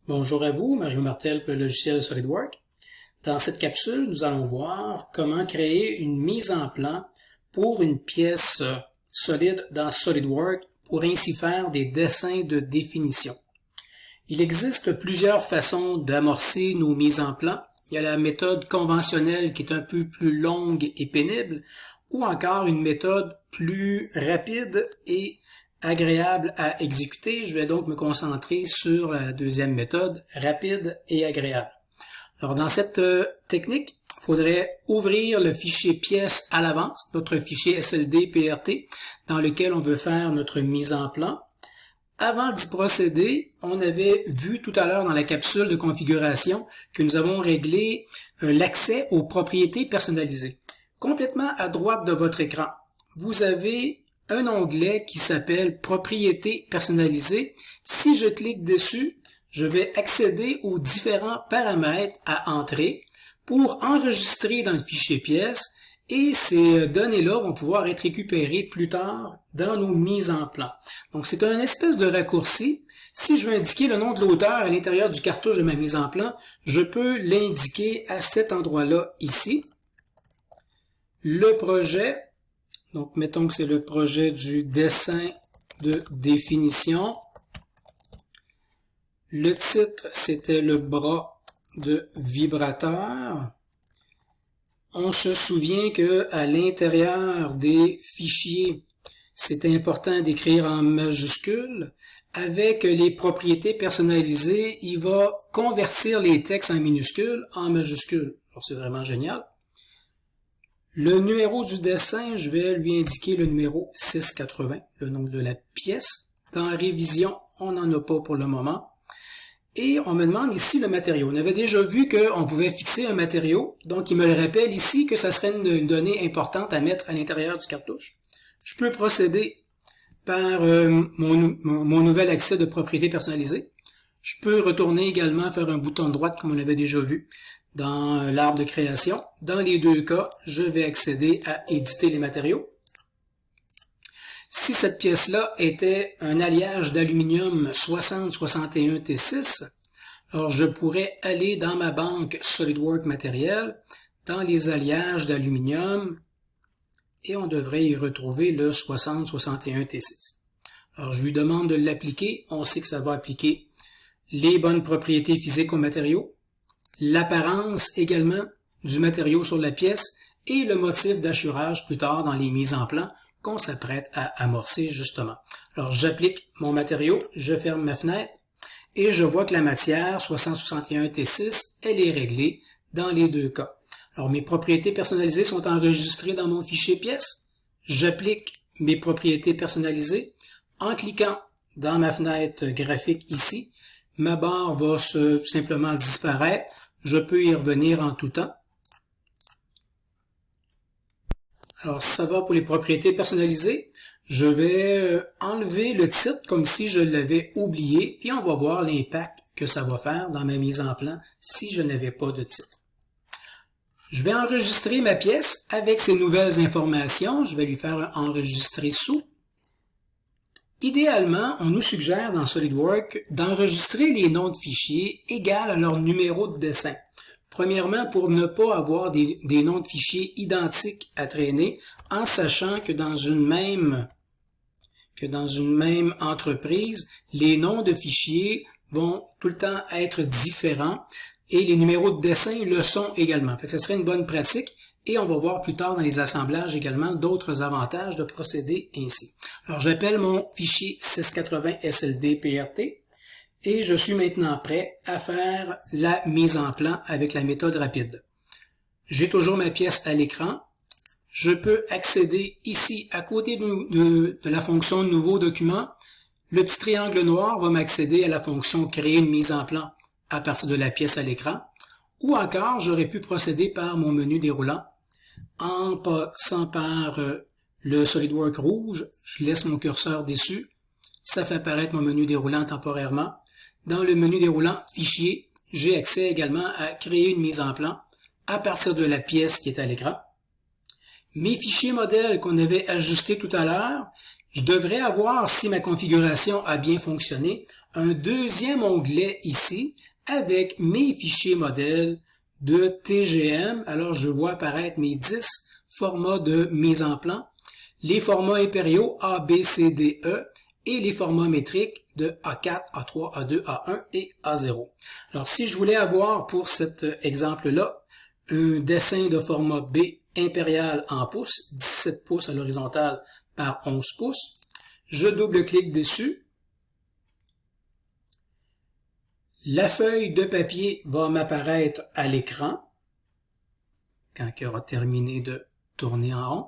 Bonjour à vous, Mario Martel pour le logiciel SolidWorks. Dans cette capsule, nous allons voir comment créer une mise en plan pour une pièce solide dans SolidWorks pour ainsi faire des dessins de définition. Il existe plusieurs façons d'amorcer nos mises en plan. Il y a la méthode conventionnelle qui est un peu plus longue et pénible, ou encore une méthode plus rapide et agréable à exécuter. Je vais donc me concentrer sur la deuxième méthode, rapide et agréable. Alors dans cette technique, il faudrait ouvrir le fichier pièce à l'avance, notre fichier SLD-PRT, dans lequel on veut faire notre mise en plan. Avant d'y procéder, on avait vu tout à l'heure dans la capsule de configuration que nous avons réglé l'accès aux propriétés personnalisées. Complètement à droite de votre écran, vous avez un onglet qui s'appelle Propriétés personnalisées. Si je clique dessus, je vais accéder aux différents paramètres à entrer pour enregistrer dans le fichier pièce et ces données-là vont pouvoir être récupérées plus tard dans nos mises en plan. Donc c'est un espèce de raccourci. Si je veux indiquer le nom de l'auteur à l'intérieur du cartouche de ma mise en plan, je peux l'indiquer à cet endroit-là ici. Le projet, donc mettons que c'est le projet du dessin de définition. Le titre, c'était le bras de vibrateur. On se souvient que à l'intérieur des fichiers, c'est important d'écrire en majuscule. Avec les propriétés personnalisées, il va convertir les textes en minuscules en majuscules. Alors c'est vraiment génial. Le numéro du dessin, je vais lui indiquer le numéro 680, le nom de la pièce. Dans révision, on n'en a pas pour le moment. Et on me demande ici le matériau. On avait déjà vu qu'on pouvait fixer un matériau, donc il me le rappelle ici que ça serait une donnée importante à mettre à l'intérieur du cartouche. Je peux procéder par mon nouvel accès de propriété personnalisée. Je peux retourner également faire un bouton de droite comme on avait déjà vu dans l'arbre de création. Dans les deux cas, je vais accéder à éditer les matériaux. Si cette pièce-là était un alliage d'aluminium 6061 T6, alors je pourrais aller dans ma banque SolidWorks matériel, dans les alliages d'aluminium, et on devrait y retrouver le 6061 T6. Alors je lui demande de l'appliquer, on sait que ça va appliquer les bonnes propriétés physiques au matériau, l'apparence également du matériau sur la pièce et le motif d'assurage plus tard dans les mises en plan qu'on s'apprête à amorcer justement. Alors j'applique mon matériau, je ferme ma fenêtre et je vois que la matière 6061 T6, elle est réglée dans les deux cas. Alors mes propriétés personnalisées sont enregistrées dans mon fichier pièce. J'applique mes propriétés personnalisées en cliquant dans ma fenêtre graphique ici. Ma barre va simplement disparaître. Je peux y revenir en tout temps. Alors, ça va pour les propriétés personnalisées. Je vais enlever le titre comme si je l'avais oublié, puis on va voir l'impact que ça va faire dans ma mise en plan si je n'avais pas de titre. Je vais enregistrer ma pièce avec ces nouvelles informations. Je vais lui faire un enregistrer sous. Idéalement, on nous suggère dans SolidWorks d'enregistrer les noms de fichiers égaux à leur numéro de dessin. Premièrement, pour ne pas avoir des noms de fichiers identiques à traîner, en sachant que dans une même entreprise, les noms de fichiers vont tout le temps être différents et les numéros de dessin le sont également. Fait que ce serait une bonne pratique et on va voir plus tard dans les assemblages également d'autres avantages de procéder ainsi. Alors j'appelle mon fichier 680 SLD-PRT. Et je suis maintenant prêt à faire la mise en plan avec la méthode rapide. J'ai toujours ma pièce à l'écran. Je peux accéder ici à côté de la fonction Nouveau document. Le petit triangle noir va m'accéder à la fonction Créer une mise en plan à partir de la pièce à l'écran. Ou encore, j'aurais pu procéder par mon menu déroulant en passant par le SolidWorks rouge. Je laisse mon curseur dessus. Ça fait apparaître mon menu déroulant temporairement. Dans le menu déroulant Fichier, j'ai accès également à créer une mise en plan à partir de la pièce qui est à l'écran. Mes fichiers modèles qu'on avait ajustés tout à l'heure, je devrais avoir, si ma configuration a bien fonctionné, un deuxième onglet ici avec mes fichiers modèles de TGM. Alors, je vois apparaître mes 10 formats de mise en plan, les formats impériaux A, B, C, D, E et les formats métriques de A4, A3, A2, A1 et A0. Alors, si je voulais avoir pour cet exemple-là un dessin de format B impérial en pouces, 17 pouces à l'horizontale par 11 pouces, je double-clique dessus. La feuille de papier va m'apparaître à l'écran quand il aura terminé de tourner en rond.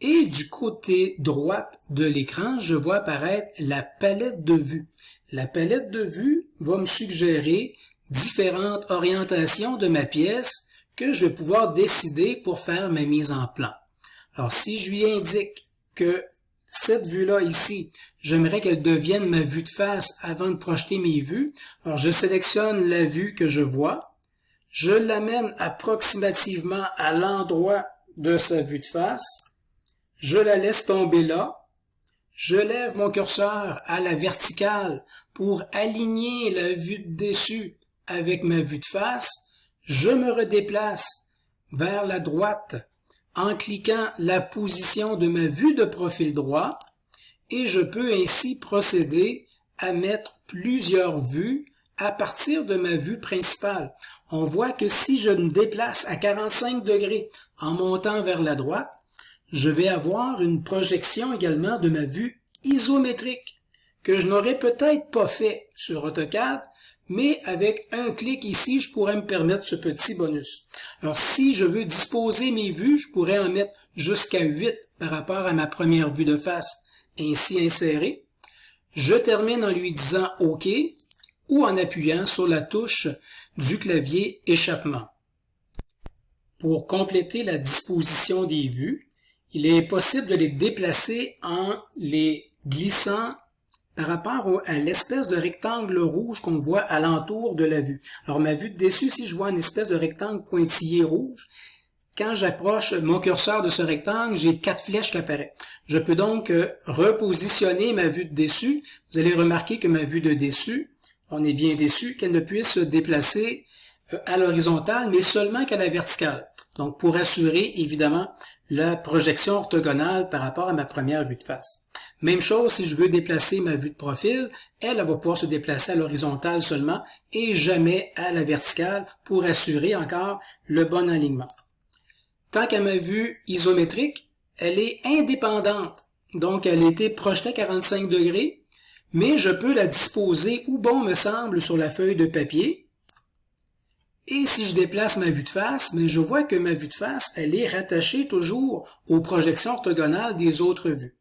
Et du côté droite de l'écran, je vois apparaître la palette de vue. La palette de vue va me suggérer différentes orientations de ma pièce que je vais pouvoir décider pour faire ma mise en plan. Alors, si je lui indique que cette vue-là ici, j'aimerais qu'elle devienne ma vue de face avant de projeter mes vues, alors je sélectionne la vue que je vois, je l'amène approximativement à l'endroit de sa vue de face, je la laisse tomber là, je lève mon curseur à la verticale pour aligner la vue de dessus avec ma vue de face, je me redéplace vers la droite en cliquant la position de ma vue de profil droit et je peux ainsi procéder à mettre plusieurs vues à partir de ma vue principale. On voit que si je me déplace à 45 degrés en montant vers la droite, je vais avoir une projection également de ma vue isométrique que je n'aurais peut-être pas fait sur AutoCAD, mais avec un clic ici, je pourrais me permettre ce petit bonus. Alors, si je veux disposer mes vues, je pourrais en mettre jusqu'à 8 par rapport à ma première vue de face, ainsi insérée. Je termine en lui disant OK ou en appuyant sur la touche du clavier échappement. Pour compléter la disposition des vues, il est possible de les déplacer en les glissant par rapport à l'espèce de rectangle rouge qu'on voit alentour de la vue. Alors, ma vue de dessus, si je vois une espèce de rectangle pointillé rouge, quand j'approche mon curseur de ce rectangle, j'ai 4 flèches qui apparaissent. Je peux donc repositionner ma vue de dessus. Vous allez remarquer que ma vue de dessus, on est bien déçu qu'elle ne puisse se déplacer à l'horizontale, mais seulement qu'à la verticale. Donc, pour assurer, évidemment, la projection orthogonale par rapport à ma première vue de face. Même chose si je veux déplacer ma vue de profil, elle va pouvoir se déplacer à l'horizontale seulement et jamais à la verticale pour assurer encore le bon alignement. Tant qu'à ma vue isométrique, elle est indépendante. Donc, elle a été projetée à 45 degrés, mais je peux la disposer où bon me semble sur la feuille de papier. Et si je déplace ma vue de face, mais je vois que ma vue de face, elle est rattachée toujours aux projections orthogonales des autres vues.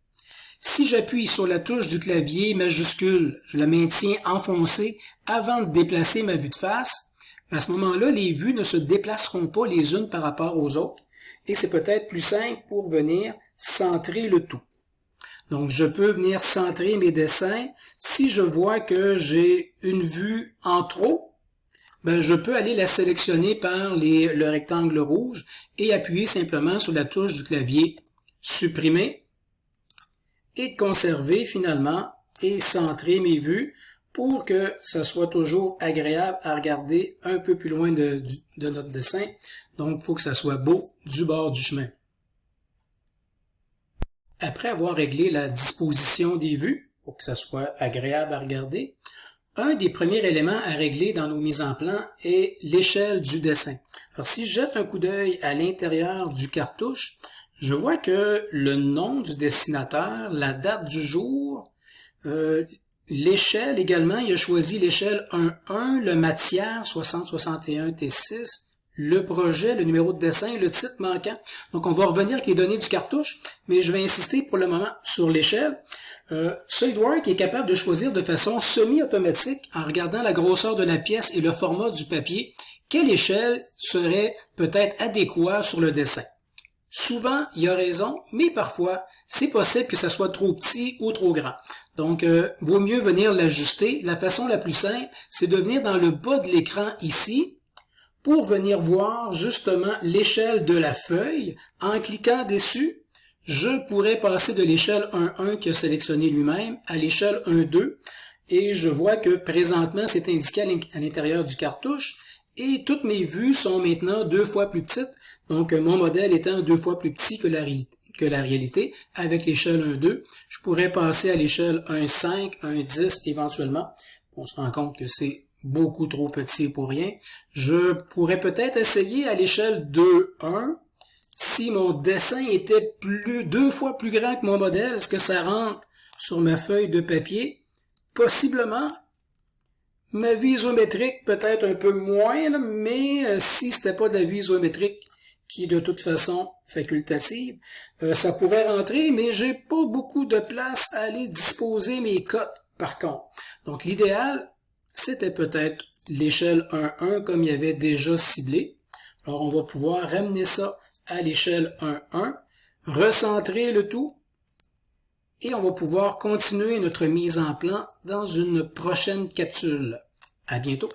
Si j'appuie sur la touche du clavier majuscule, je la maintiens enfoncée avant de déplacer ma vue de face, à ce moment-là, les vues ne se déplaceront pas les unes par rapport aux autres, et c'est peut-être plus simple pour venir centrer le tout. Donc, je peux venir centrer mes dessins. Si je vois que j'ai une vue en trop, ben, je peux aller la sélectionner par le rectangle rouge et appuyer simplement sur la touche du clavier supprimer et conserver finalement et centrer mes vues pour que ça soit toujours agréable à regarder un peu plus loin de notre dessin. Donc, il faut que ça soit beau du bord du chemin. Après avoir réglé la disposition des vues, pour que ça soit agréable à regarder, un des premiers éléments à régler dans nos mises en plan est l'échelle du dessin. Alors, si je jette un coup d'œil à l'intérieur du cartouche, je vois que le nom du dessinateur, la date du jour, l'échelle également, il a choisi l'échelle 1.1, le matière 6061 T6, le projet, le numéro de dessin et le titre manquant. Donc, on va revenir avec les données du cartouche, mais je vais insister pour le moment sur l'échelle. SolidWorks est capable de choisir de façon semi-automatique, en regardant la grosseur de la pièce et le format du papier, quelle échelle serait peut-être adéquate sur le dessin. Souvent, il a raison, mais parfois, c'est possible que ça soit trop petit ou trop grand. Donc, vaut mieux venir l'ajuster. La façon la plus simple, c'est de venir dans le bas de l'écran ici, pour venir voir justement l'échelle de la feuille. En cliquant dessus, je pourrais passer de l'échelle 1.1 qu'il a sélectionné lui-même à l'échelle 1.2 et je vois que présentement c'est indiqué à l'intérieur du cartouche et toutes mes vues sont maintenant 2 fois plus petites, donc mon modèle étant 2 fois plus petit que la réalité avec l'échelle 1.2. Je pourrais passer à l'échelle 1.5, 1.10 éventuellement. On se rend compte que c'est beaucoup trop petit pour rien. Je pourrais peut-être essayer à l'échelle 2.1. Si mon dessin était 2 fois plus grand que mon modèle, est-ce que ça rentre sur ma feuille de papier? Possiblement. Ma vue isométrique, peut-être un peu moins, là, mais si c'était pas de la vue isométrique qui est de toute façon facultative, ça pourrait rentrer, mais j'ai pas beaucoup de place à aller disposer mes cotes par contre. Donc l'idéal, c'était peut-être l'échelle 1.1 comme il y avait déjà ciblé. Alors on va pouvoir ramener ça à l'échelle 1.1, recentrer le tout et on va pouvoir continuer notre mise en plan dans une prochaine capsule. À bientôt!